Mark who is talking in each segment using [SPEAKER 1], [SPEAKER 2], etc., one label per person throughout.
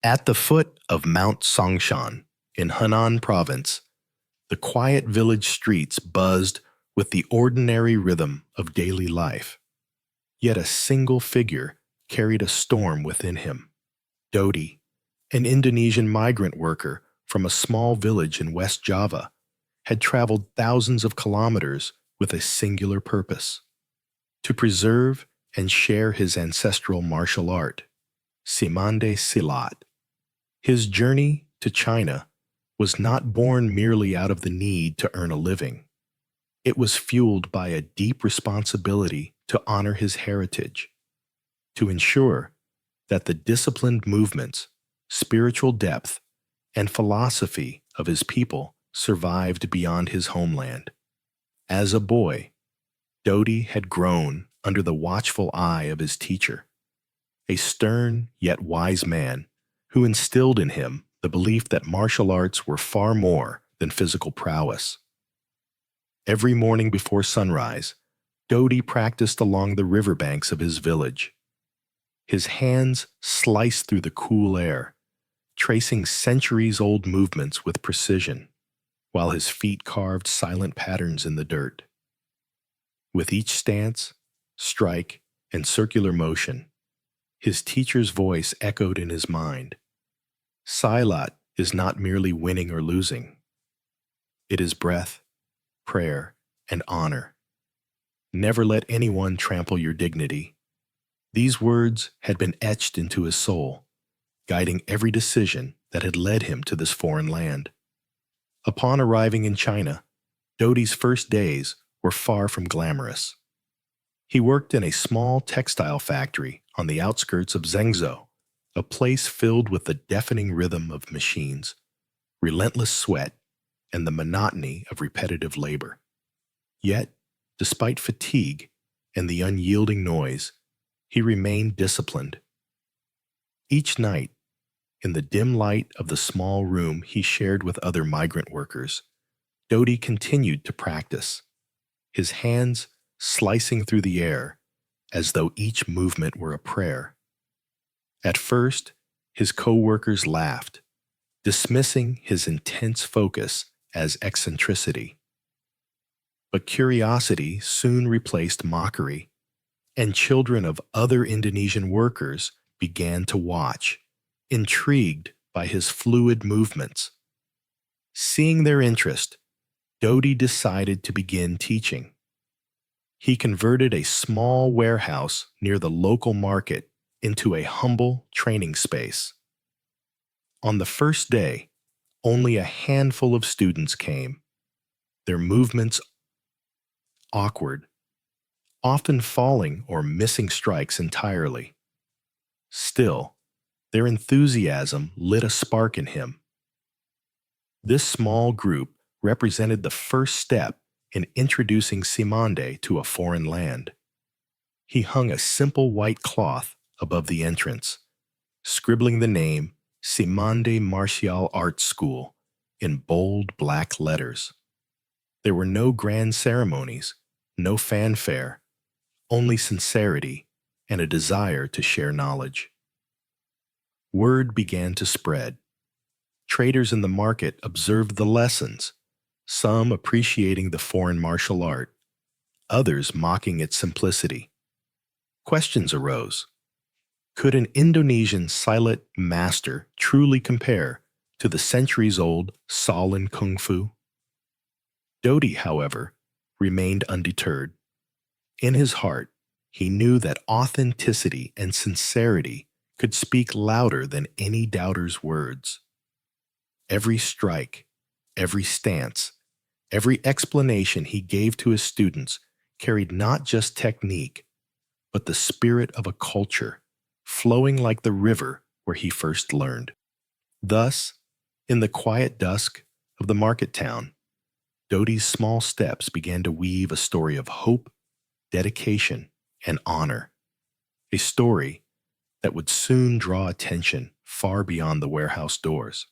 [SPEAKER 1] At the foot of Mount Songshan in Henan province, the quiet village streets buzzed with the ordinary rhythm of daily life. Yet a single figure carried a storm within him. Dodi, an Indonesian migrant worker from a small village in West Java, had traveled thousands of kilometers with a singular purpose: to preserve and share his ancestral martial art, Simande Silat. His journey to China was not born merely out of the need to earn a living. It was fueled by a deep responsibility to honor his heritage, to ensure that the disciplined movements, spiritual depth, and philosophy of his people survived beyond his homeland. As a boy, Dodi had grown under the watchful eye of his teacher, a stern yet wise man who instilled in him the belief that martial arts were far more than physical prowess. Every morning before sunrise, Dodi practiced along the riverbanks of his village. His hands sliced through the cool air, tracing centuries-old movements with precision, while his feet carved silent patterns in the dirt. With each stance, strike, and circular motion, his teacher's voice echoed in his mind. Silat is not merely winning or losing. It is breath, prayer, and honor. Never let anyone trample your dignity. These words had been etched into his soul, guiding every decision that had led him to this foreign land. Upon arriving in China, Dodi's first days were far from glamorous. He worked in a small textile factory on the outskirts of Zhengzhou, a place filled with the deafening rhythm of machines, relentless sweat, and the monotony of repetitive labor. Yet, despite fatigue and the unyielding noise, he remained disciplined. Each night, in the dim light of the small room he shared with other migrant workers, Dodi continued to practice, his hands slicing through the air as though each movement were a prayer. At first, his co-workers laughed, dismissing his intense focus as eccentricity. But curiosity soon replaced mockery, and children of other Indonesian workers began to watch, intrigued by his fluid movements. Seeing their interest, Dodi decided to begin teaching. He converted a small warehouse near the local market into a humble training space. On the first day, only a handful of students came, their movements awkward, often falling or missing strikes entirely. Still, their enthusiasm lit a spark in him. This small group represented the first step in introducing Simande to a foreign land. He hung a simple white cloth above the entrance, scribbling the name Simande Martial Arts School in bold black letters. There were no grand ceremonies, no fanfare, only sincerity and a desire to share knowledge. Word began to spread. Traders in the market observed the lessons, some appreciating the foreign martial art, others mocking its simplicity. Questions arose. Could an Indonesian Silat master truly compare to the centuries-old Shaolin Kung Fu? Dodi, however, remained undeterred. In his heart, he knew that authenticity and sincerity could speak louder than any doubter's words. Every strike, every stance, every explanation he gave to his students carried not just technique, but the spirit of a culture, flowing like the river where he first learned. Thus, in the quiet dusk of the market town, Dodi's small steps began to weave a story of hope, dedication, and honor, a story that would soon draw attention far beyond the warehouse doors.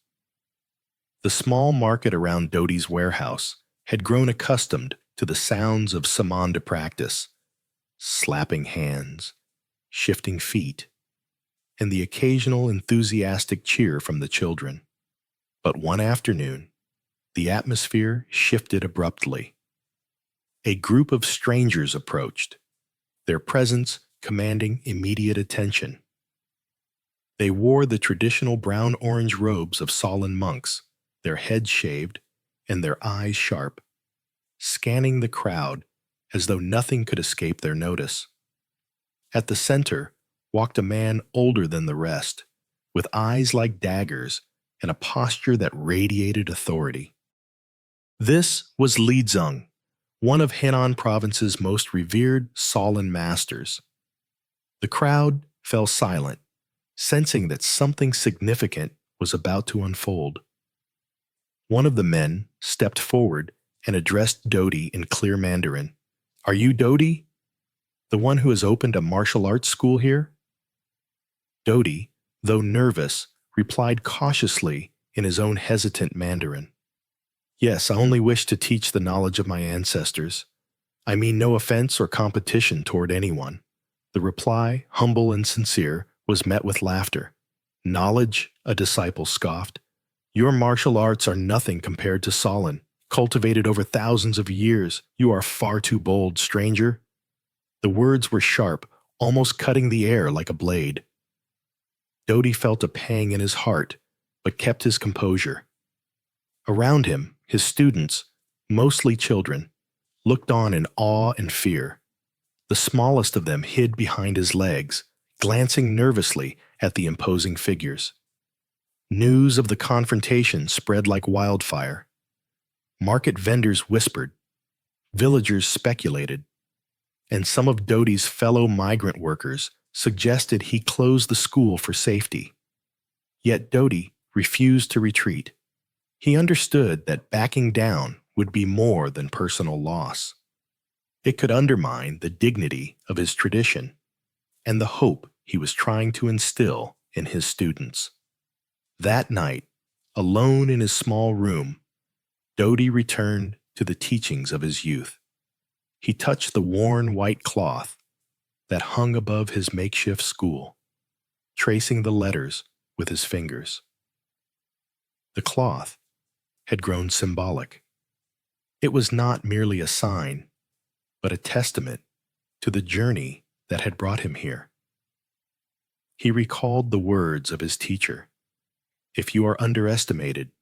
[SPEAKER 1] The small market around Dodi's warehouse had grown accustomed to the sounds of Simande practice, slapping hands, shifting feet, and the occasional enthusiastic cheer from the children. But one afternoon, the atmosphere shifted abruptly. A group of strangers approached, their presence commanding immediate attention. They wore the traditional brown-orange robes of Shaolin monks, their heads shaved and their eyes sharp, scanning the crowd as though nothing could escape their notice. At the center walked a man older than the rest, with eyes like daggers and a posture that radiated authority. This was Li Zeng, one of Henan Province's most revered Shaolin masters. The crowd fell silent, sensing that something significant was about to unfold. One of the men stepped forward and addressed Dodi in clear Mandarin. "Are you Dodi? The one who has opened a martial arts school here?" Dodi, though nervous, replied cautiously in his own hesitant Mandarin. "Yes, I only wish to teach the knowledge of my ancestors. I mean no offense or competition toward anyone." The reply, humble and sincere, was met with laughter. "Knowledge?" a disciple scoffed. "Your martial arts are nothing compared to Shaolin, cultivated over thousands of years. You are far too bold, stranger." The words were sharp, almost cutting the air like a blade. Dodi felt a pang in his heart, but kept his composure. Around him, his students, mostly children, looked on in awe and fear. The smallest of them hid behind his legs, glancing nervously at the imposing figures. News of the confrontation spread like wildfire. Market vendors whispered, villagers speculated, and some of Dodi's fellow migrant workers suggested he close the school for safety. Yet Dodi refused to retreat. He understood that backing down would be more than personal loss. It could undermine the dignity of his tradition and the hope he was trying to instill in his students. That night, alone in his small room, Dodi returned to the teachings of his youth. He touched the worn white cloth that hung above his makeshift school, tracing the letters with his fingers. The cloth had grown symbolic. It was not merely a sign, but a testament to the journey that had brought him here. He recalled the words of his teacher, "If you are underestimated,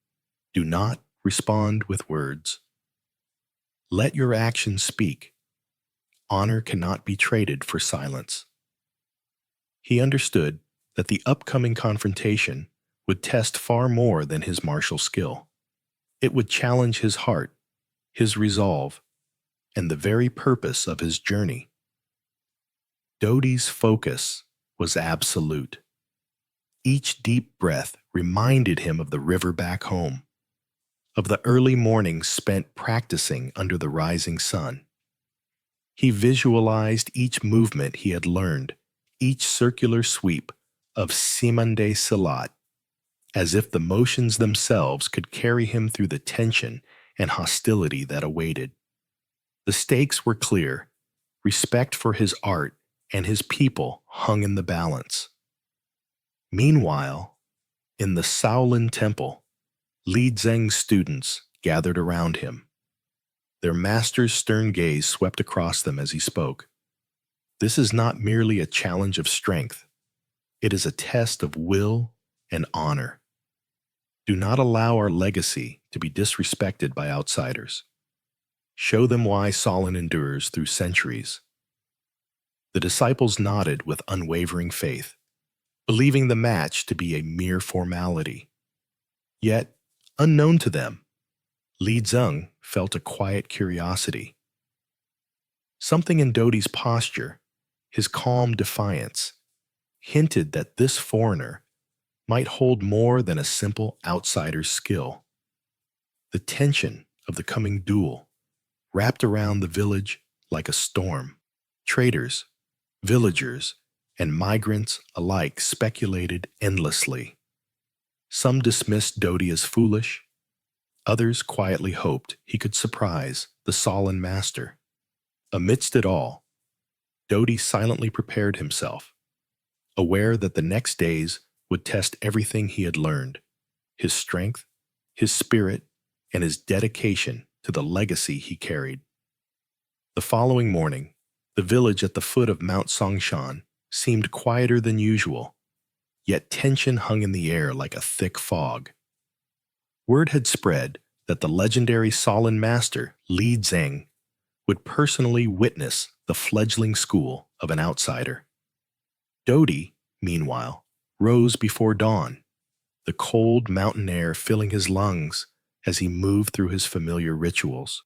[SPEAKER 1] do not respond with words. Let your actions speak. Honor cannot be traded for silence." He understood that the upcoming confrontation would test far more than his martial skill. It would challenge his heart, his resolve, and the very purpose of his journey. Dodi's focus was absolute. Each deep breath reminded him of the river back home, of the early mornings spent practicing under the rising sun. He visualized each movement he had learned, each circular sweep of Simande Silat, as if the motions themselves could carry him through the tension and hostility that awaited. The stakes were clear. Respect for his art and his people hung in the balance. Meanwhile, in the Shaolin Temple, Li Zeng's students gathered around him. Their master's stern gaze swept across them as he spoke. This is not merely a challenge of strength. It is a test of will and honor. Do not allow our legacy to be disrespected by outsiders. Show them why Shaolin endures through centuries. The disciples nodded with unwavering faith, believing the match to be a mere formality. Yet, unknown to them, Li Zeng felt a quiet curiosity. Something in Dodi's posture, his calm defiance, hinted that this foreigner might hold more than a simple outsider's skill. The tension of the coming duel wrapped around the village like a storm. Traders, villagers, and migrants alike speculated endlessly. Some dismissed Dodi as foolish. Others quietly hoped he could surprise the Shaolin master. Amidst it all, Dodi silently prepared himself. aware that the next days would test everything he had learned: his strength, his spirit, and his dedication to the legacy he carried. The following morning, the village at the foot of Mount Songshan seemed quieter than usual, yet tension hung in the air like a thick fog. Word had spread that the legendary Shaolin master, Li Zheng, would personally witness the fledgling school of an outsider. Dodi, meanwhile, rose before dawn, the cold mountain air filling his lungs as he moved through his familiar rituals.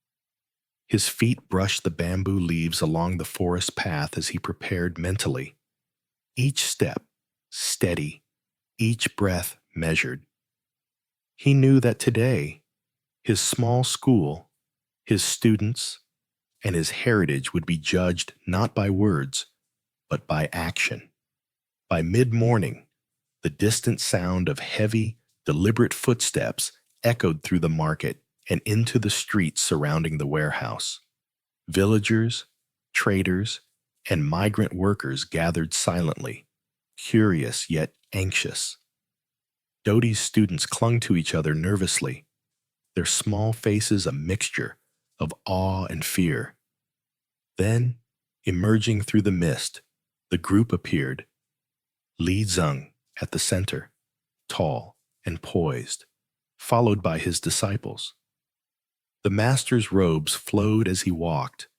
[SPEAKER 1] His feet brushed the bamboo leaves along the forest path as he prepared mentally, each step steady, each breath measured. He knew that today, his small school, his students, and his heritage would be judged not by words, but by action. By mid-morning, the distant sound of heavy, deliberate footsteps echoed through the market and into the streets surrounding the warehouse. Villagers, traders, and migrant workers gathered silently, curious yet anxious. Dodi's students clung to each other nervously, their small faces a mixture of awe and fear. Then, emerging through the mist, the group appeared. Li Zheng at the center, tall and poised, followed by his disciples. The master's robes flowed as he walked,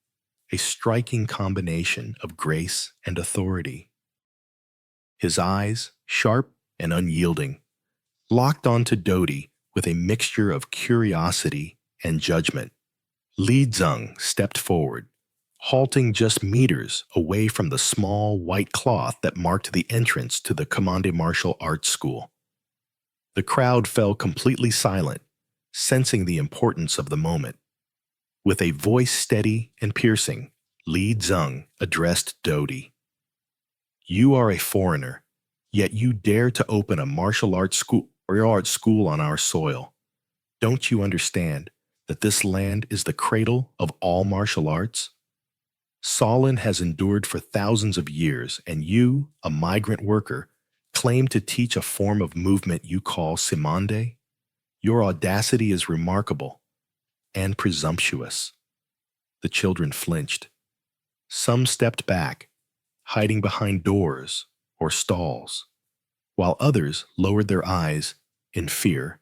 [SPEAKER 1] a striking combination of grace and authority. His eyes, sharp and unyielding, locked onto Dodi with a mixture of curiosity and judgment. Li Zheng stepped forward, halting just meters away from the small white cloth that marked the entrance to the Commande Martial Arts School. The crowd fell completely silent, sensing the importance of the moment. With a voice steady and piercing, Li Zheng addressed Dodi. "You are a foreigner, yet you dare to open a martial arts school on our soil. Don't you understand that this land is the cradle of all martial arts? Shaolin has endured for thousands of years, and you, a migrant worker, claim to teach a form of movement you call Simande? Your audacity is remarkable and presumptuous." The children flinched. Some stepped back, hiding behind doors or stalls, while others lowered their eyes in fear.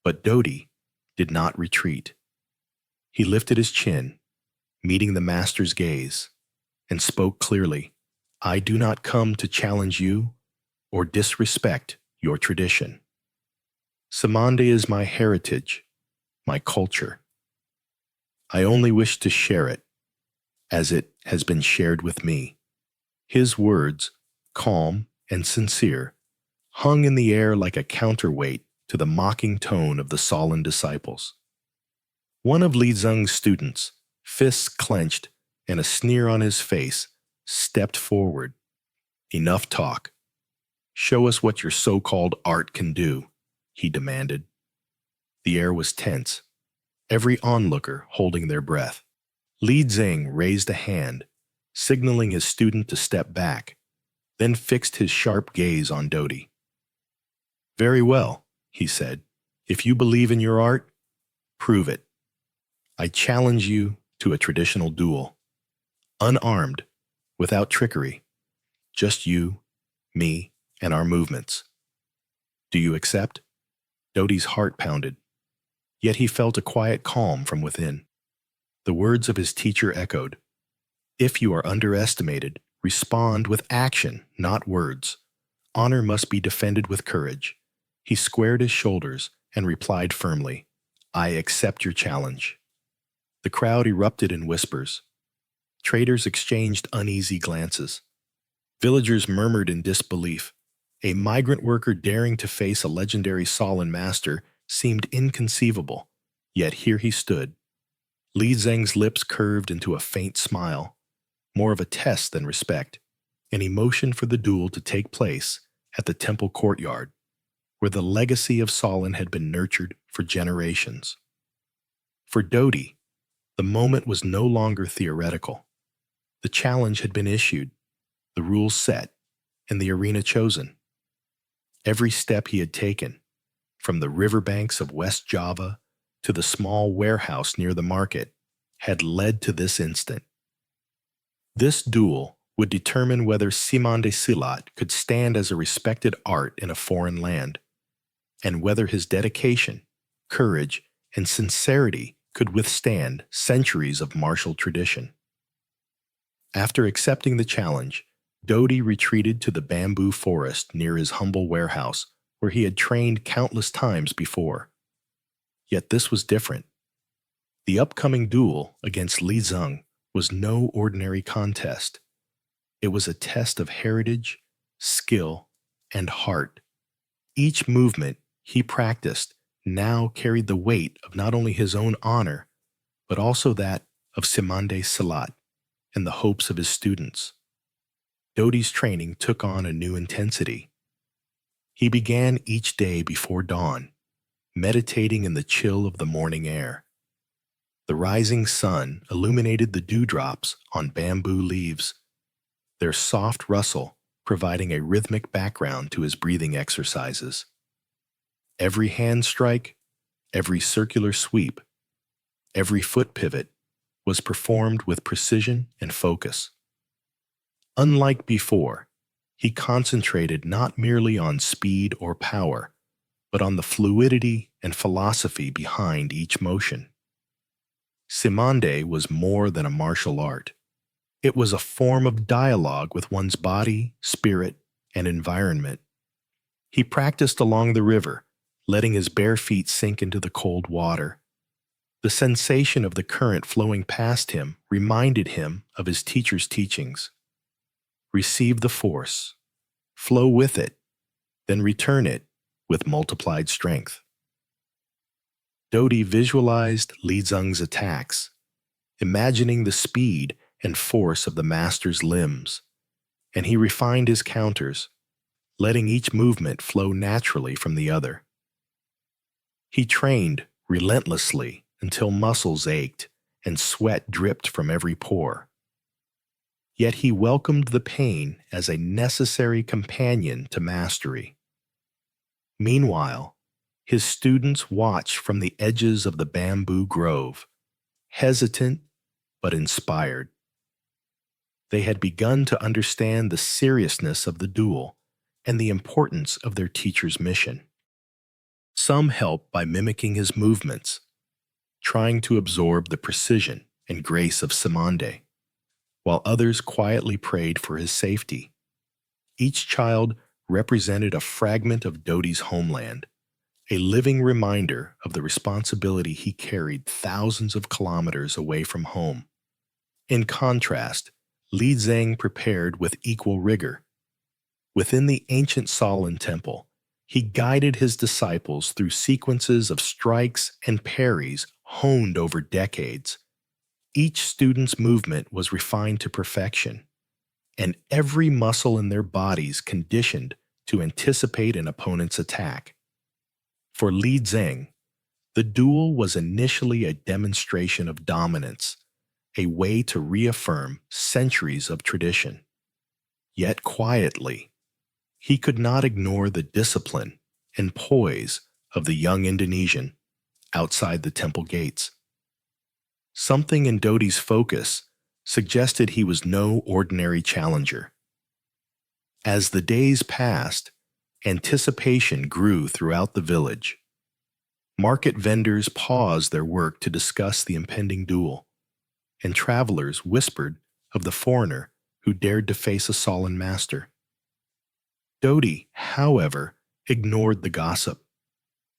[SPEAKER 1] But Dodi did not retreat. He lifted his chin, meeting the master's gaze, and spoke clearly, "I do not come to challenge you or disrespect your tradition. Simande is my heritage, my culture. I only wish to share it, as it has been shared with me." His words, calm and sincere, hung in the air like a counterweight to the mocking tone of the Shaolin disciples. One of Li Zheng's students, fists clenched and a sneer on his face, stepped forward. "Enough talk. Show us what your so-called art can do," he demanded. The air was tense, every onlooker holding their breath. Li Zheng raised a hand, signaling his student to step back, then fixed his sharp gaze on Dodi. "Very well," he said. "If you believe in your art, prove it. I challenge you to a traditional duel. Unarmed, without trickery. Just you, me, and our movements. Do you accept?" Dodi's heart pounded, yet he felt a quiet calm from within. The words of his teacher echoed. "If you are underestimated, respond with action, not words. Honor must be defended with courage." He squared his shoulders and replied firmly, "I accept your challenge." The crowd erupted in whispers. Traders exchanged uneasy glances. Villagers murmured in disbelief. A migrant worker daring to face a legendary Shaolin master seemed inconceivable, yet here he stood. Li Zheng's lips curved into a faint smile, more of a test than respect, and he motioned for the duel to take place at the temple courtyard, where the legacy of Shaolin had been nurtured for generations. For Dodi, the moment was no longer theoretical. The challenge had been issued, the rules set, and the arena chosen. Every step he had taken, from the riverbanks of West Java to the small warehouse near the market, had led to this instant. This duel would determine whether Simande Silat could stand as a respected art in a foreign land, and whether his dedication, courage, and sincerity could withstand centuries of martial tradition. After accepting the challenge, Dodi retreated to the bamboo forest near his humble warehouse, where he had trained countless times before. Yet this was different. The upcoming duel against Li Zeng was no ordinary contest. It was a test of heritage, skill, and heart. Each movement he practiced now carried the weight of not only his own honor, but also that of Simande Silat and the hopes of his students. Dodi's training took on a new intensity. He began each day before dawn, meditating in the chill of the morning air. The rising sun illuminated the dewdrops on bamboo leaves, their soft rustle providing a rhythmic background to his breathing exercises. Every hand strike, every circular sweep, every foot pivot was performed with precision and focus. Unlike before, he concentrated not merely on speed or power, but on the fluidity and philosophy behind each motion. Simande was more than a martial art. It was a form of dialogue with one's body, spirit, and environment. He practiced along the river, letting his bare feet sink into the cold water. The sensation of the current flowing past him reminded him of his teacher's teachings. Receive the force, flow with it, then return it with multiplied strength. Dodi visualized Li Zeng's attacks, imagining the speed and force of the master's limbs, and he refined his counters, letting each movement flow naturally from the other. He trained relentlessly until muscles ached and sweat dripped from every pore. Yet he welcomed the pain as a necessary companion to mastery. Meanwhile, his students watched from the edges of the bamboo grove, hesitant but inspired. They had begun to understand the seriousness of the duel and the importance of their teacher's mission. Some helped by mimicking his movements, trying to absorb the precision and grace of Simande, while others quietly prayed for his safety. Each child represented a fragment of Dodi's homeland, a living reminder of the responsibility he carried thousands of kilometers away from home. In contrast, Li Zeng prepared with equal rigor. Within the ancient Shaolin temple, he guided his disciples through sequences of strikes and parries honed over decades. Each student's movement was refined to perfection, and every muscle in their bodies conditioned to anticipate an opponent's attack. For Li Zeng, the duel was initially a demonstration of dominance, a way to reaffirm centuries of tradition. Yet quietly, he could not ignore the discipline and poise of the young Indonesian outside the temple gates. Something in Dodi's focus suggested he was no ordinary challenger. As the days passed, anticipation grew throughout the village. Market vendors paused their work to discuss the impending duel, and travelers whispered of the foreigner who dared to face a Shaolin master. Dodi, however, ignored the gossip.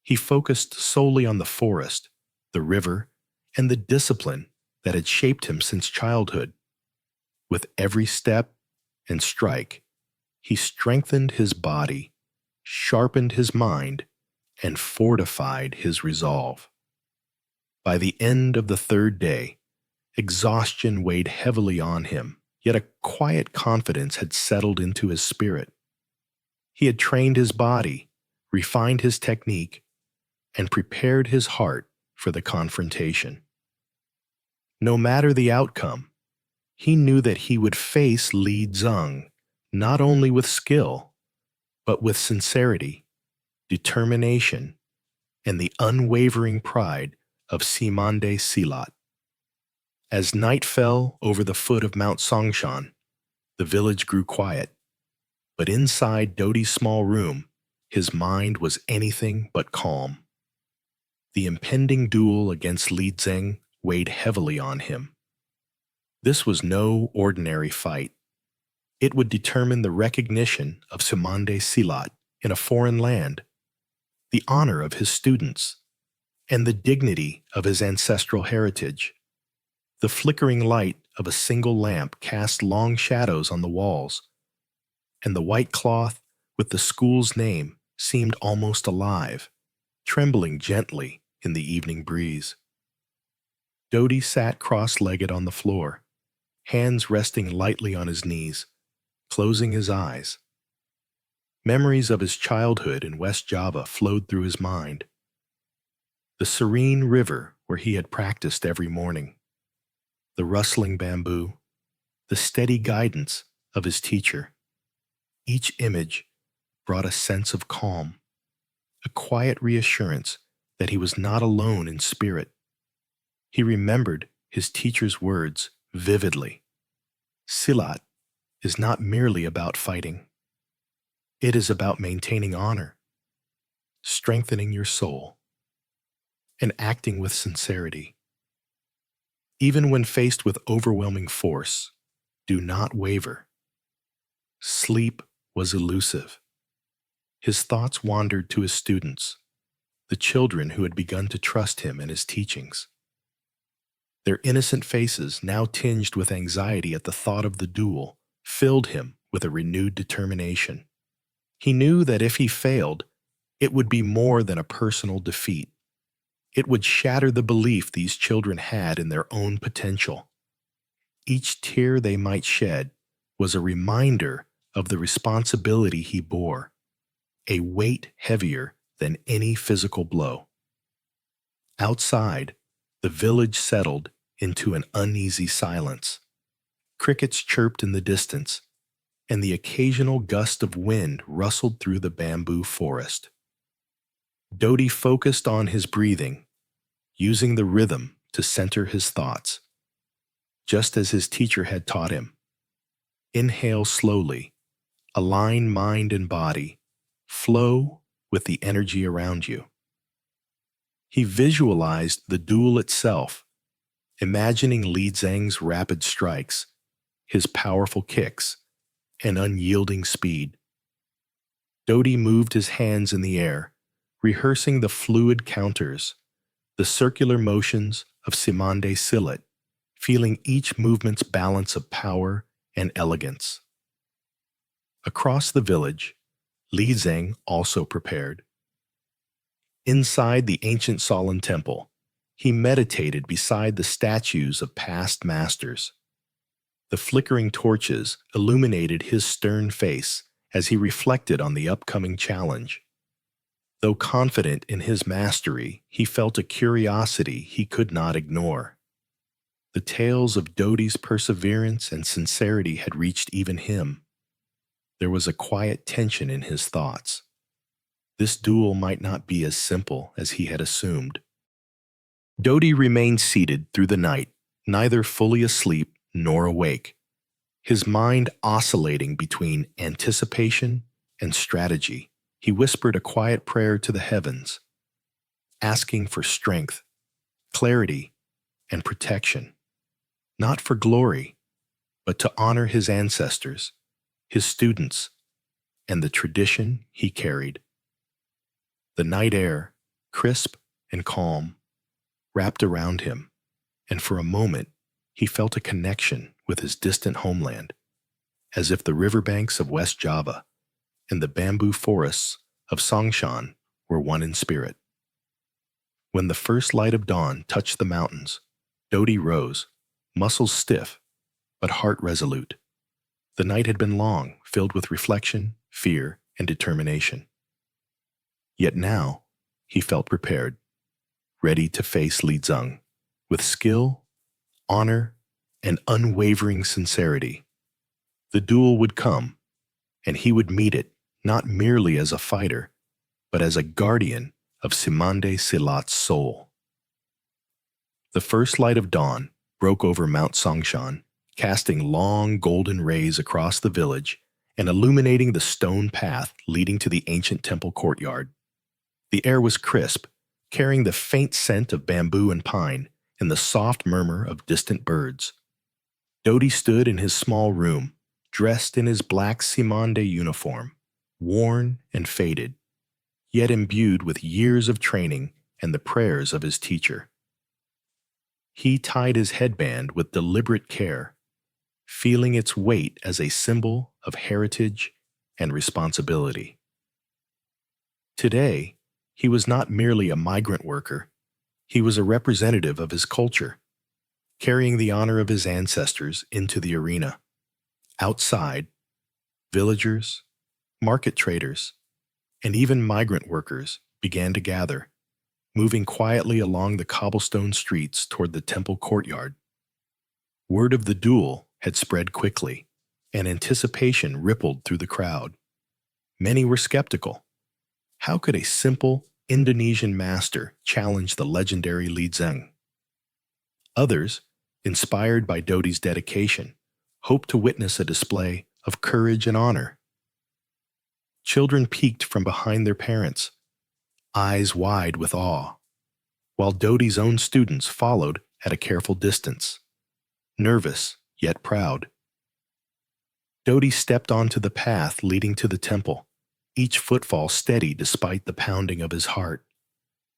[SPEAKER 1] He focused solely on the forest, the river, and the discipline that had shaped him since childhood. With every step and strike, he strengthened his body, sharpened his mind, and fortified his resolve. By the end of the third day, exhaustion weighed heavily on him, yet a quiet confidence had settled into his spirit. He had trained his body, refined his technique, and prepared his heart for the confrontation. No matter the outcome, he knew that he would face Li Zeng, not only with skill, but with sincerity, determination, and the unwavering pride of Simande Silat. As night fell over the foot of Mount Songshan, the village grew quiet, but inside Dodi's small room, his mind was anything but calm. The impending duel against Li Zeng weighed heavily on him. This was no ordinary fight. It would determine the recognition of Simande Silat in a foreign land, the honor of his students, and the dignity of his ancestral heritage. The flickering light of a single lamp cast long shadows on the walls, and the white cloth with the school's name seemed almost alive, trembling gently in the evening breeze. Dodi sat cross-legged on the floor, hands resting lightly on his knees, closing his eyes. Memories of his childhood in West Java flowed through his mind. The serene river where he had practiced every morning, the rustling bamboo, the steady guidance of his teacher. Each image brought a sense of calm, a quiet reassurance that he was not alone in spirit. He remembered his teacher's words vividly. Silat is not merely about fighting. It is about maintaining honor, strengthening your soul, and acting with sincerity. Even when faced with overwhelming force, do not waver. Sleep was elusive. His thoughts wandered to his students, the children who had begun to trust him and his teachings. Their innocent faces, now tinged with anxiety at the thought of the duel, filled him with a renewed determination. He knew that if he failed, it would be more than a personal defeat. It would shatter the belief these children had in their own potential. Each tear they might shed was a reminder of the responsibility he bore, a weight heavier than any physical blow. Outside, the village settled into an uneasy silence. Crickets chirped in the distance, and the occasional gust of wind rustled through the bamboo forest. Dodi focused on his breathing, using the rhythm to center his thoughts, just as his teacher had taught him. Inhale slowly, align mind and body, flow with the energy around you. He visualized the duel itself, imagining Li Zeng's rapid strikes, his powerful kicks, and unyielding speed. Dodi moved his hands in the air, rehearsing the fluid counters, the circular motions of Simande Silat, feeling each movement's balance of power and elegance. Across the village, Li Zeng also prepared. Inside the ancient Shaolin temple, he meditated beside the statues of past masters. The flickering torches illuminated his stern face as he reflected on the upcoming challenge. Though confident in his mastery, he felt a curiosity he could not ignore. The tales of Dodi's perseverance and sincerity had reached even him. There was a quiet tension in his thoughts. This duel might not be as simple as he had assumed. Dodi remained seated through the night, neither fully asleep nor awake, his mind oscillating between anticipation and strategy. He whispered a quiet prayer to the heavens, asking for strength, clarity, and protection, not for glory, but to honor his ancestors, his students, and the tradition he carried. The night air, crisp and calm, wrapped around him, and for a moment he felt a connection with his distant homeland, as if the riverbanks of West Java and the bamboo forests of Songshan were one in spirit. When the first light of dawn touched the mountains, Dodi rose, muscles stiff, but heart resolute. The night had been long, filled with reflection, fear, and determination. Yet now, he felt prepared, ready to face Li Zeng, with skill, honor, and unwavering sincerity. The duel would come, and he would meet it not merely as a fighter, but as a guardian of Simande Silat's soul. The first light of dawn broke over Mount Songshan, casting long golden rays across the village and illuminating the stone path leading to the ancient temple courtyard. The air was crisp, carrying the faint scent of bamboo and pine and the soft murmur of distant birds. Dodi stood in his small room, dressed in his black Simande uniform, worn and faded, yet imbued with years of training and the prayers of his teacher. He tied his headband with deliberate care, feeling its weight as a symbol of heritage and responsibility. Today, he was not merely a migrant worker, he was a representative of his culture, carrying the honor of his ancestors into the arena. Outside, villagers, market traders, and even migrant workers began to gather, moving quietly along the cobblestone streets toward the temple courtyard. Word of the duel had spread quickly, and anticipation rippled through the crowd. Many were skeptical. How could a simple Indonesian master challenge the legendary Li Zeng? Others, inspired by Dodi's dedication, hoped to witness a display of courage and honor. Children peeked from behind their parents, eyes wide with awe, while Dodi's own students followed at a careful distance, nervous yet proud. Dodi stepped onto the path leading to the temple, each footfall steady despite the pounding of his heart.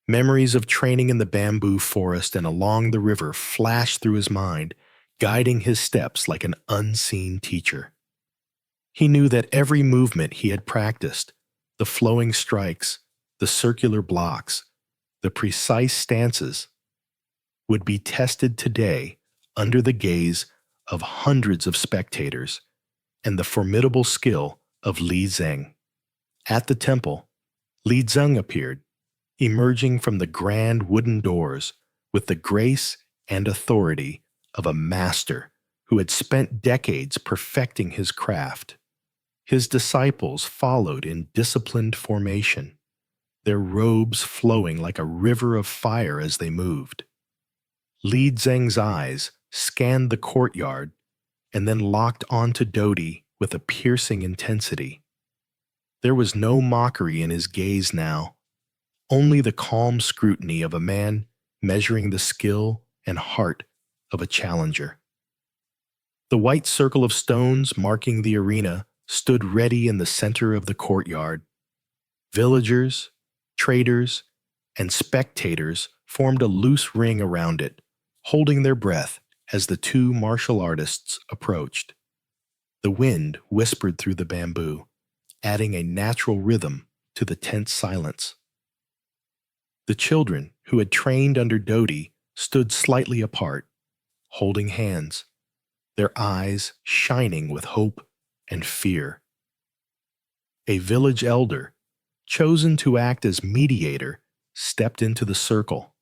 [SPEAKER 1] Memories of training in the bamboo forest and along the river flashed through his mind, guiding his steps like an unseen teacher. He knew that every movement he had practiced, the flowing strikes, the circular blocks, the precise stances, would be tested today under the gaze of hundreds of spectators and the formidable skill of Li Zeng. At the temple, Li Zeng appeared, emerging from the grand wooden doors with the grace and authority of a master who had spent decades perfecting his craft. His disciples followed in disciplined formation, their robes flowing like a river of fire as they moved. Li Zeng's eyes scanned the courtyard and then locked onto Dodi with a piercing intensity. There was no mockery in his gaze now, only the calm scrutiny of a man measuring the skill and heart of a challenger. The white circle of stones marking the arena stood ready in the center of the courtyard. Villagers, traders, and spectators formed a loose ring around it, holding their breath as the two martial artists approached. The wind whispered through the bamboo, adding a natural rhythm to the tense silence. The children who had trained under Dodi stood slightly apart, holding hands, their eyes shining with hope and fear. A village elder, chosen to act as mediator, stepped into the circle.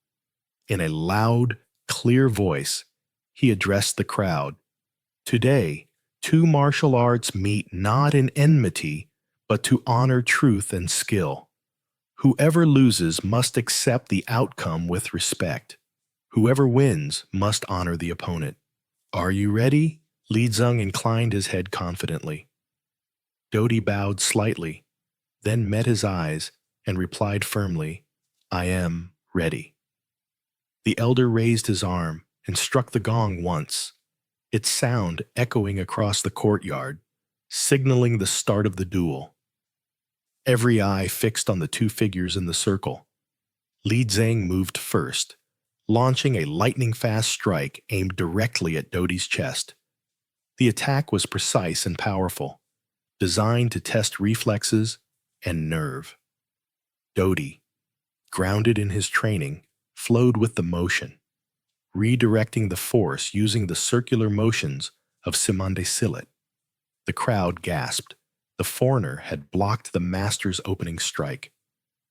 [SPEAKER 1] In a loud, clear voice, he addressed the crowd. Today, two martial arts meet not in enmity, but to honor truth and skill. Whoever loses must accept the outcome with respect. Whoever wins must honor the opponent. Are you ready? Li Zeng inclined his head confidently. Dodi bowed slightly, then met his eyes and replied firmly, I am ready. The elder raised his arm and struck the gong once, its sound echoing across the courtyard, signaling the start of the duel. Every eye fixed on the two figures in the circle. Li Zeng moved first, launching a lightning-fast strike aimed directly at Dodi's chest. The attack was precise and powerful, designed to test reflexes and nerve. Dodi, grounded in his training, flowed with the motion, redirecting the force using the circular motions of Simande Silat. The crowd gasped. The foreigner had blocked the master's opening strike.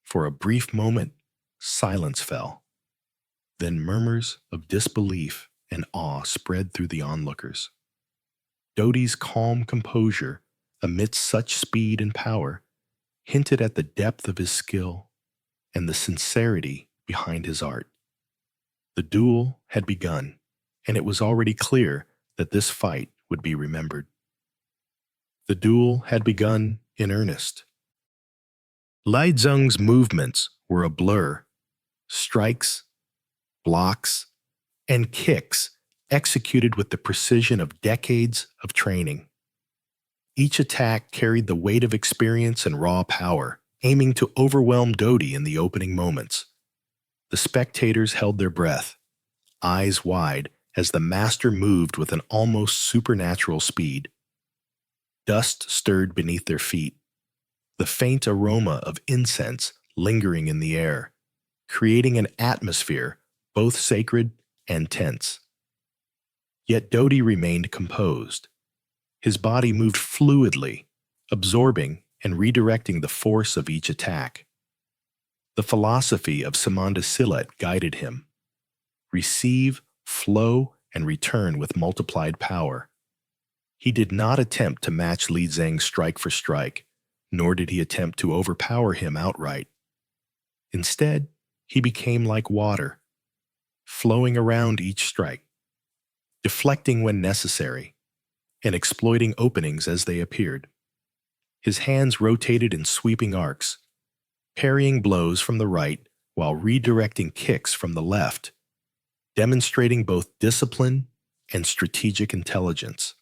[SPEAKER 1] For a brief moment, silence fell. Then murmurs of disbelief and awe spread through the onlookers. Dodi's calm composure amidst such speed and power, hinted at the depth of his skill and the sincerity behind his art. The duel had begun, and it was already clear that this fight would be remembered. The duel had begun in earnest. Lai Zheng's movements were a blur. Strikes, blocks, and kicks executed with the precision of decades of training. Each attack carried the weight of experience and raw power, aiming to overwhelm Dodi in the opening moments. The spectators held their breath, eyes wide, as the master moved with an almost supernatural speed. Dust stirred beneath their feet, the faint aroma of incense lingering in the air, creating an atmosphere both sacred and tense. Yet Dodi remained composed. His body moved fluidly, absorbing and redirecting the force of each attack. The philosophy of Samanda Silat guided him. Receive, flow, and return with multiplied power. He did not attempt to match Li Zheng's strike for strike, nor did he attempt to overpower him outright. Instead, he became like water, flowing around each strike, deflecting when necessary, and exploiting openings as they appeared. His hands rotated in sweeping arcs, parrying blows from the right while redirecting kicks from the left, demonstrating both discipline and strategic intelligence.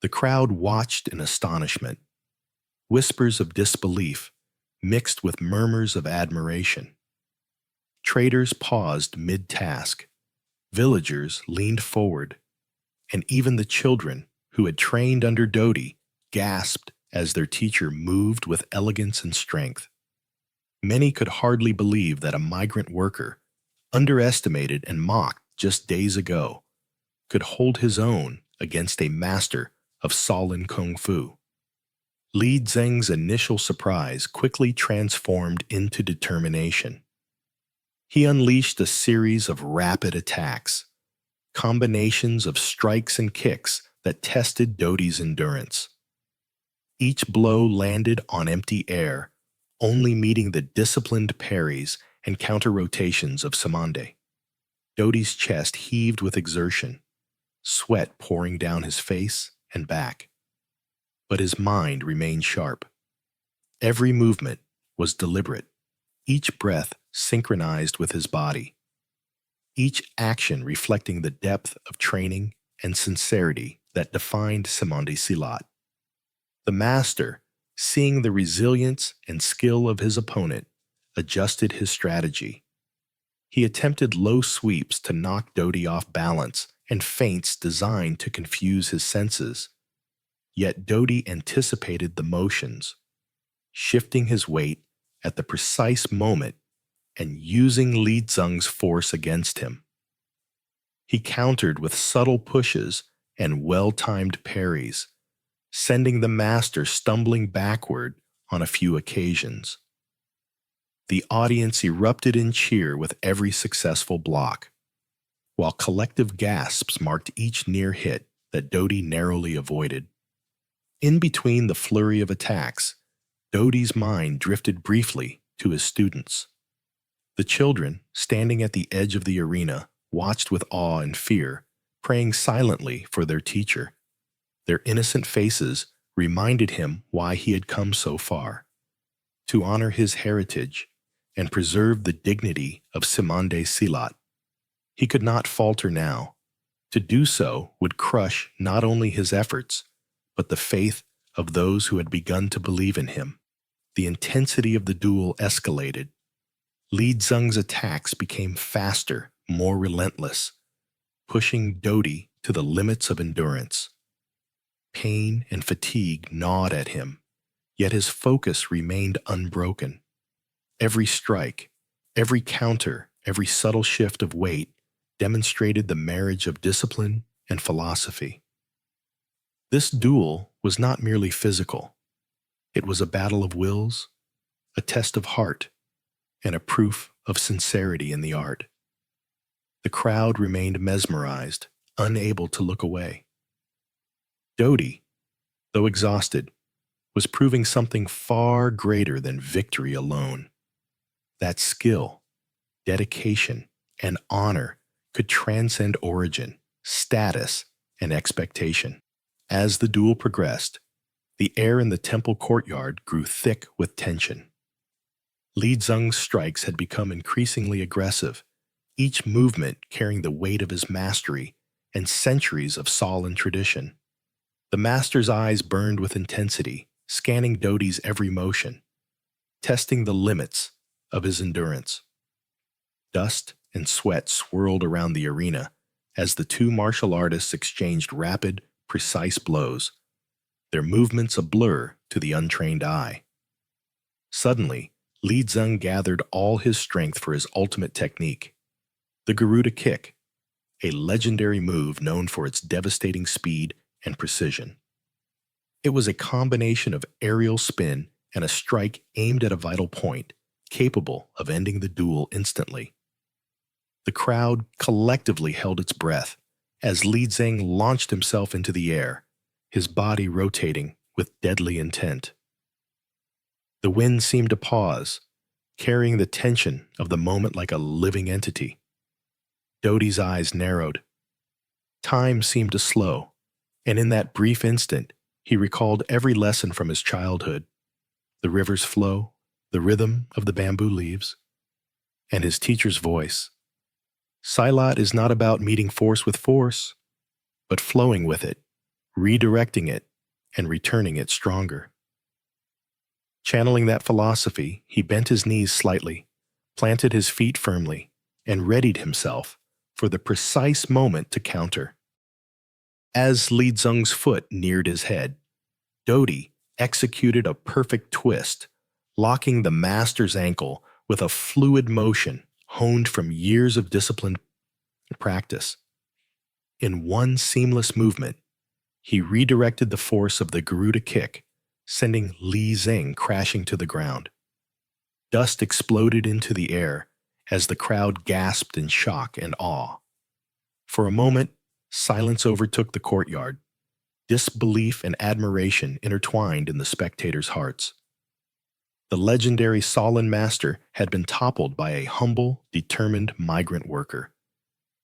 [SPEAKER 1] The crowd watched in astonishment, whispers of disbelief mixed with murmurs of admiration. Traders paused mid-task, villagers leaned forward, and even the children who had trained under Dodi gasped as their teacher moved with elegance and strength. Many could hardly believe that a migrant worker, underestimated and mocked just days ago, could hold his own against a master of Shaolin Kung Fu. Li Zheng's initial surprise quickly transformed into determination. He unleashed a series of rapid attacks, combinations of strikes and kicks that tested Dodi's endurance. Each blow landed on empty air, only meeting the disciplined parries and counter-rotations of Samande. Dodi's chest heaved with exertion, sweat pouring down his face and back. But his mind remained sharp. Every movement was deliberate, each breath synchronized with his body, each action reflecting the depth of training and sincerity that defined Samande Silat. The master, seeing the resilience and skill of his opponent, adjusted his strategy. He attempted low sweeps to knock Dodi off balance and feints designed to confuse his senses. Yet Dodi anticipated the motions, shifting his weight at the precise moment and using Li Zheng's force against him. He countered with subtle pushes and well-timed parries, sending the master stumbling backward on a few occasions. The audience erupted in cheer with every successful block, while collective gasps marked each near hit that Dodi narrowly avoided. In between the flurry of attacks, Dodi's mind drifted briefly to his students. The children, standing at the edge of the arena, watched with awe and fear, praying silently for their teacher. Their innocent faces reminded him why he had come so far: to honor his heritage and preserve the dignity of Samande Silat. He could not falter now. To do so would crush not only his efforts, but the faith of those who had begun to believe in him. The intensity of the duel escalated. Li Zheng's attacks became faster, more relentless, pushing Dodi to the limits of endurance. Pain and fatigue gnawed at him, yet his focus remained unbroken. Every strike, every counter, every subtle shift of weight demonstrated the marriage of discipline and philosophy. This duel was not merely physical. It was a battle of wills, a test of heart, and a proof of sincerity in the art. The crowd remained mesmerized, unable to look away. Dodi, though exhausted, was proving something far greater than victory alone. That skill, dedication, and honor could transcend origin, status, and expectation. As the duel progressed, the air in the temple courtyard grew thick with tension. Li Zeng's strikes had become increasingly aggressive, each movement carrying the weight of his mastery and centuries of Shaolin tradition. The master's eyes burned with intensity, scanning Doty's every motion, testing the limits of his endurance. Dust and sweat swirled around the arena as the two martial artists exchanged rapid, precise blows, their movements a blur to the untrained eye. Suddenly, Li Zeng gathered all his strength for his ultimate technique, the Garuda kick, a legendary move known for its devastating speed and precision. It was a combination of aerial spin and a strike aimed at a vital point, capable of ending the duel instantly. The crowd collectively held its breath as Li Zeng launched himself into the air, his body rotating with deadly intent. The wind seemed to pause, carrying the tension of the moment like a living entity. Doty's eyes narrowed. Time seemed to slow, and in that brief instant, he recalled every lesson from his childhood: the river's flow, the rhythm of the bamboo leaves, and his teacher's voice. Silat is not about meeting force with force, but flowing with it, redirecting it, and returning it stronger. Channeling that philosophy, he bent his knees slightly, planted his feet firmly, and readied himself for the precise moment to counter. As Li Zeng's foot neared his head, Doty executed a perfect twist, locking the master's ankle with a fluid motion honed from years of disciplined practice. In one seamless movement, he redirected the force of the Garuda kick, sending Li Zeng crashing to the ground. Dust exploded into the air as the crowd gasped in shock and awe. For a moment, silence overtook the courtyard. Disbelief and admiration intertwined in the spectators' hearts. The legendary Shaolin master had been toppled by a humble, determined migrant worker.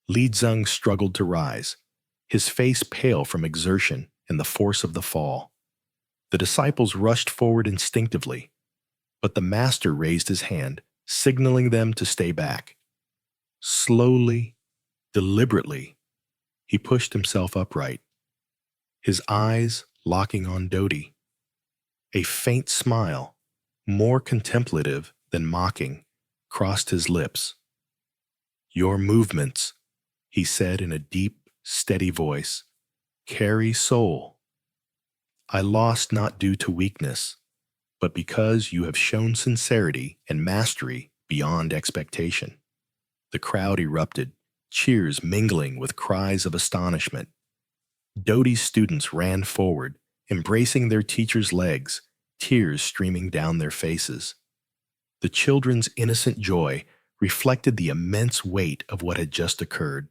[SPEAKER 1] Li Zeng struggled to rise, his face pale from exertion and the force of the fall. The disciples rushed forward instinctively, but the master raised his hand, signaling them to stay back. Slowly, deliberately, he pushed himself upright, his eyes locking on Doty. A faint smile, more contemplative than mocking, crossed his lips. "Your movements," he said in a deep, steady voice, "carry soul. I lost not due to weakness, but because you have shown sincerity and mastery beyond expectation." The crowd erupted, cheers mingling with cries of astonishment. Doty's students ran forward, embracing their teacher's legs, tears streaming down their faces. The children's innocent joy reflected the immense weight of what had just occurred.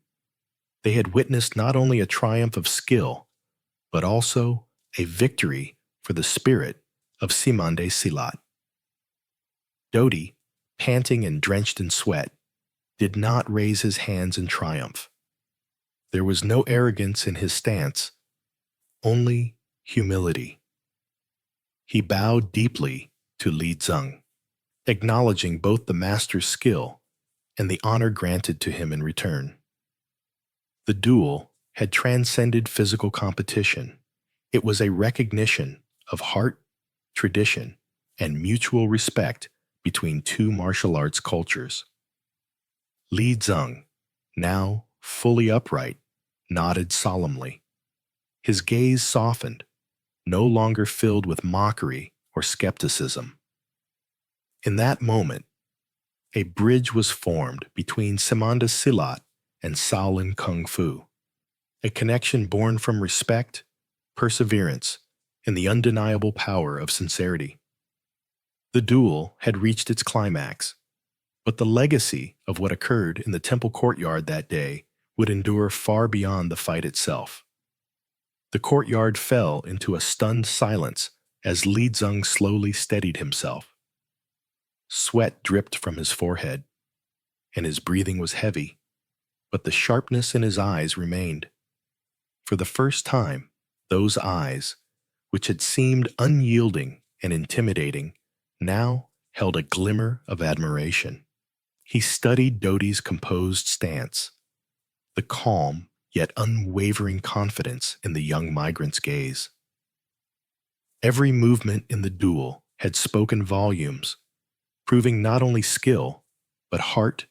[SPEAKER 1] They had witnessed not only a triumph of skill, but also a victory for the spirit of Simande Silat. Doty, panting and drenched in sweat, did not raise his hands in triumph. There was no arrogance in his stance, only humility. He bowed deeply to Li Zeng, acknowledging both the master's skill and the honor granted to him in return. The duel had transcended physical competition. It was a recognition of heart, tradition, and mutual respect between two martial arts cultures. Li Zeng, now fully upright, nodded solemnly. His gaze softened, no longer filled with mockery or skepticism. In that moment, a bridge was formed between Simanda Silat and Shaolin Kung Fu, a connection born from respect, perseverance, and the undeniable power of sincerity. The duel had reached its climax, but the legacy of what occurred in the temple courtyard that day would endure far beyond the fight itself. The courtyard fell into a stunned silence as Li Zeng slowly steadied himself. Sweat dripped from his forehead, and his breathing was heavy, but the sharpness in his eyes remained. For the first time, those eyes, which had seemed unyielding and intimidating, now held a glimmer of admiration. He studied Doty's composed stance, the calm yet unwavering confidence in the young migrant's gaze. Every movement in the duel had spoken volumes, proving not only skill, but heart,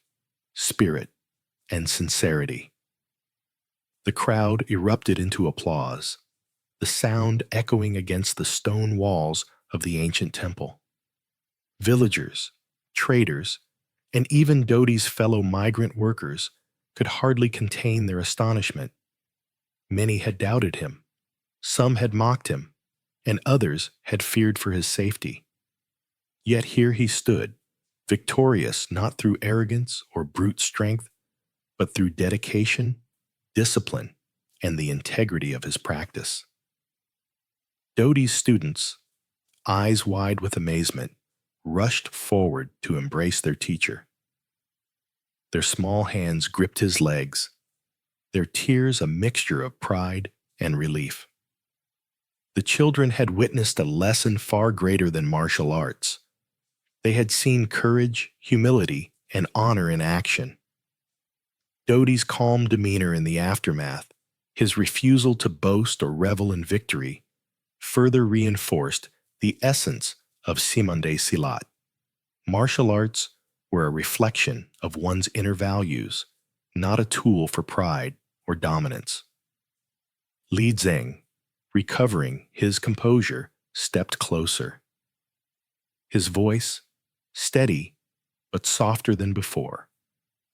[SPEAKER 1] spirit, and sincerity. The crowd erupted into applause, the sound echoing against the stone walls of the ancient temple. Villagers, traders, and even Doty's fellow migrant workers could hardly contain their astonishment. Many had doubted him, some had mocked him, and others had feared for his safety. Yet here he stood, victorious not through arrogance or brute strength, but through dedication, discipline, and the integrity of his practice. Doty's students, eyes wide with amazement, rushed forward to embrace their teacher. Their small hands gripped his legs, their tears a mixture of pride and relief. The children had witnessed a lesson far greater than martial arts. They had seen courage, humility, and honor in action. Doty's calm demeanor in the aftermath, his refusal to boast or revel in victory, further reinforced the essence of Simande Silat. Martial arts were a reflection of one's inner values, not a tool for pride or dominance. Li Zeng, recovering his composure, stepped closer. His voice, steady but softer than before,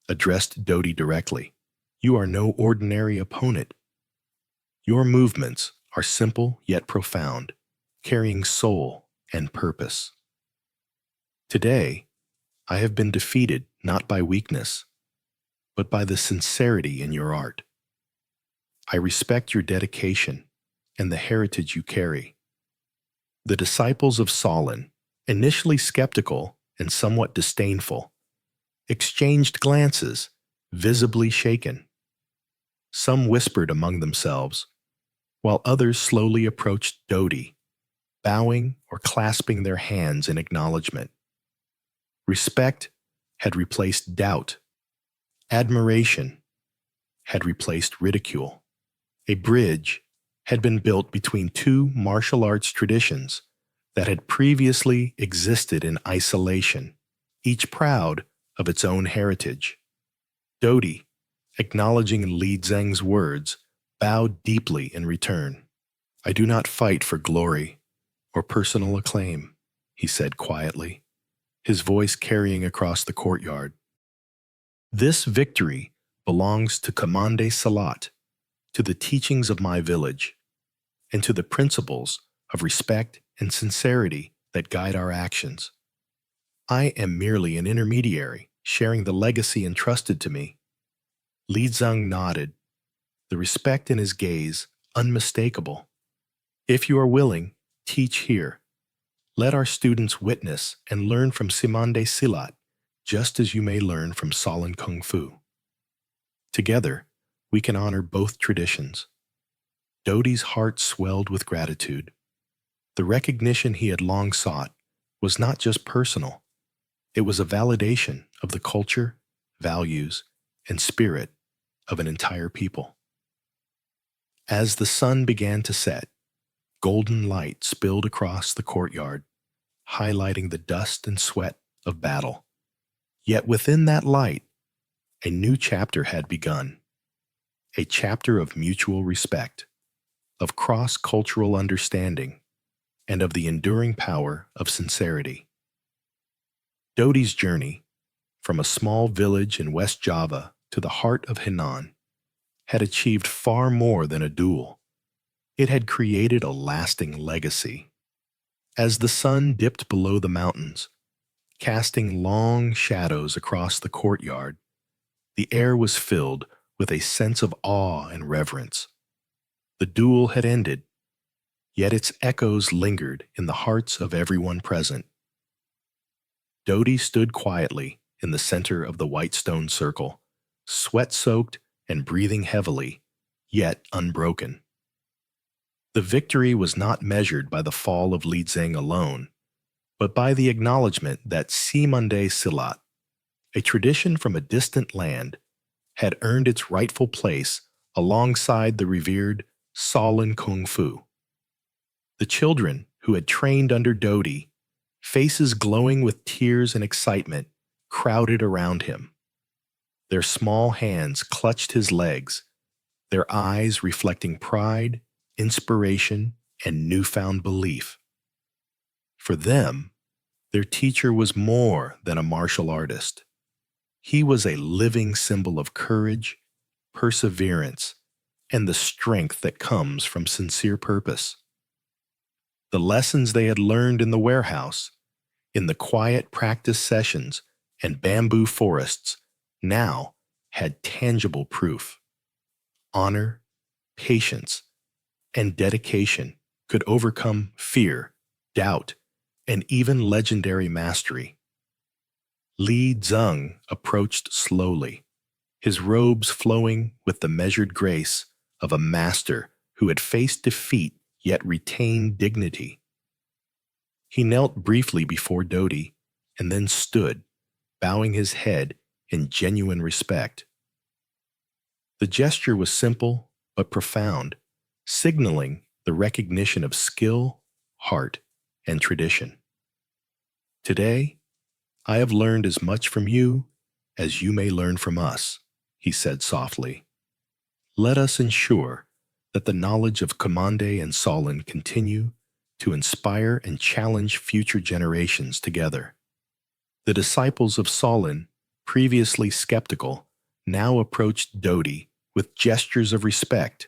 [SPEAKER 1] addressed Doty directly. "You are no ordinary opponent. Your movements are simple yet profound, carrying soul and purpose. Today, I have been defeated not by weakness, but by the sincerity in your art. I respect your dedication and the heritage you carry." The disciples of Shaolin, initially skeptical and somewhat disdainful, exchanged glances, visibly shaken. Some whispered among themselves, while others slowly approached Doty, bowing or clasping their hands in acknowledgement. Respect had replaced doubt. Admiration had replaced ridicule. A bridge had been built between two martial arts traditions that had previously existed in isolation, each proud of its own heritage. Doty, acknowledging Li Zeng's words, bowed deeply in return. "I do not fight for glory or personal acclaim," he said quietly, his voice carrying across the courtyard. "This victory belongs to Commande Salat, to the teachings of my village, and to the principles of respect and sincerity that guide our actions. I am merely an intermediary, sharing the legacy entrusted to me." Li Zeng nodded, the respect in his gaze unmistakable. "If you are willing, teach here. Let our students witness and learn from Simande Silat, just as you may learn from Shaolin Kung Fu. Together, we can honor both traditions." Doty's heart swelled with gratitude. The recognition he had long sought was not just personal. It was a validation of the culture, values, and spirit of an entire people. As the sun began to set, golden light spilled across the courtyard, highlighting the dust and sweat of battle. Yet within that light, a new chapter had begun. A chapter of mutual respect, of cross-cultural understanding, and of the enduring power of sincerity. Doty's journey, from a small village in West Java to the heart of Henan, had achieved far more than a duel. It had created a lasting legacy. As the sun dipped below the mountains, casting long shadows across the courtyard, the air was filled with a sense of awe and reverence. The duel had ended, yet its echoes lingered in the hearts of everyone present. Dodi stood quietly in the center of the white stone circle, sweat-soaked and breathing heavily, yet unbroken. The victory was not measured by the fall of Li Zeng alone, but by the acknowledgement that Simande Silat, a tradition from a distant land, had earned its rightful place alongside the revered Shaolin Kung Fu. The children who had trained under Dodi, faces glowing with tears and excitement, crowded around him. Their small hands clutched his legs, their eyes reflecting pride, inspiration, and newfound belief. For them, their teacher was more than a martial artist. He was a living symbol of courage, perseverance, and the strength that comes from sincere purpose. The lessons they had learned in the warehouse, in the quiet practice sessions and bamboo forests, now had tangible proof. Honor, patience, and dedication could overcome fear, doubt, and even legendary mastery. Li Zeng approached slowly, his robes flowing with the measured grace of a master who had faced defeat yet retained dignity. He knelt briefly before Dodi and then stood, bowing his head in genuine respect. The gesture was simple but profound, signaling the recognition of skill, heart, and tradition. Today, I have learned as much from you as you may learn from us, he said softly. Let us ensure that the knowledge of Kamande and Shaolin continue to inspire and challenge future generations together. The disciples of Shaolin, previously skeptical, now approached Dodi with gestures of respect,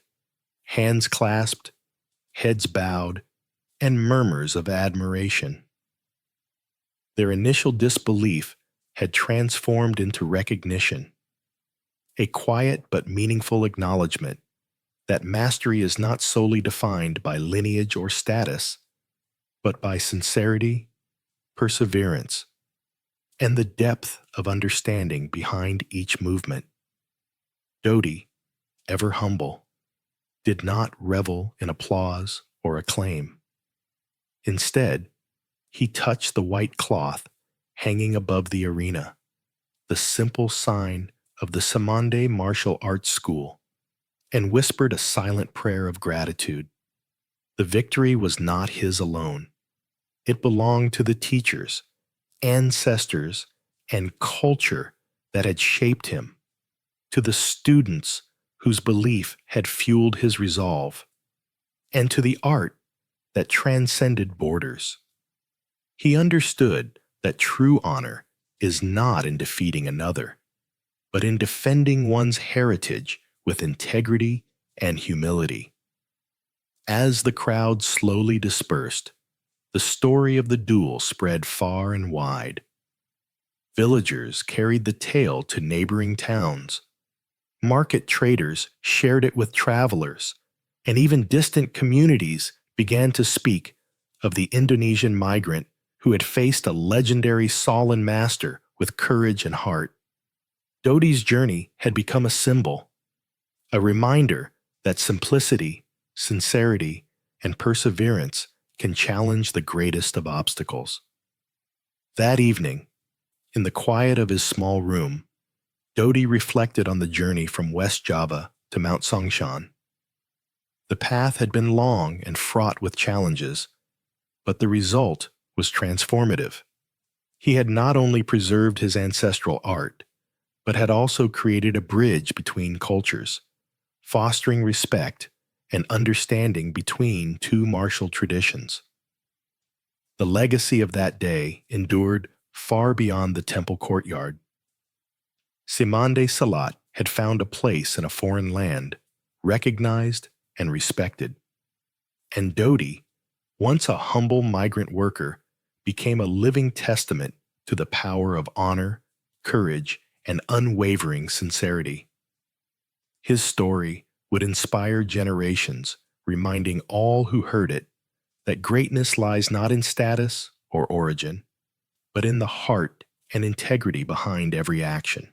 [SPEAKER 1] hands clasped, heads bowed, and murmurs of admiration. Their initial disbelief had transformed into recognition, a quiet but meaningful acknowledgement that mastery is not solely defined by lineage or status, but by sincerity, perseverance, and the depth of understanding behind each movement. Dodi, ever humble, did not revel in applause or acclaim. Instead, he touched the white cloth hanging above the arena, the simple sign of the Samande Martial Arts School, and whispered a silent prayer of gratitude. The victory was not his alone. It belonged to the teachers, ancestors, and culture that had shaped him, to the students whose belief had fueled his resolve, and to the art that transcended borders. He understood that true honor is not in defeating another, but in defending one's heritage with integrity and humility. As the crowd slowly dispersed, the story of the duel spread far and wide. Villagers carried the tale to neighboring towns. Market traders shared it with travelers, and even distant communities began to speak of the Indonesian migrant who had faced a legendary Shaolin master with courage and heart. Dodi's journey had become a symbol, a reminder that simplicity, sincerity, and perseverance can challenge the greatest of obstacles. That evening, in the quiet of his small room, Dodi reflected on the journey from West Java to Mount Songshan. The path had been long and fraught with challenges, but the result was transformative. He had not only preserved his ancestral art, but had also created a bridge between cultures, fostering respect and understanding between two martial traditions. The legacy of that day endured far beyond the temple courtyard. Simande Salat had found a place in a foreign land, recognized and respected. And Dodi, once a humble migrant worker, became a living testament to the power of honor, courage, and unwavering sincerity. His story would inspire generations, reminding all who heard it that greatness lies not in status or origin, but in the heart and integrity behind every action.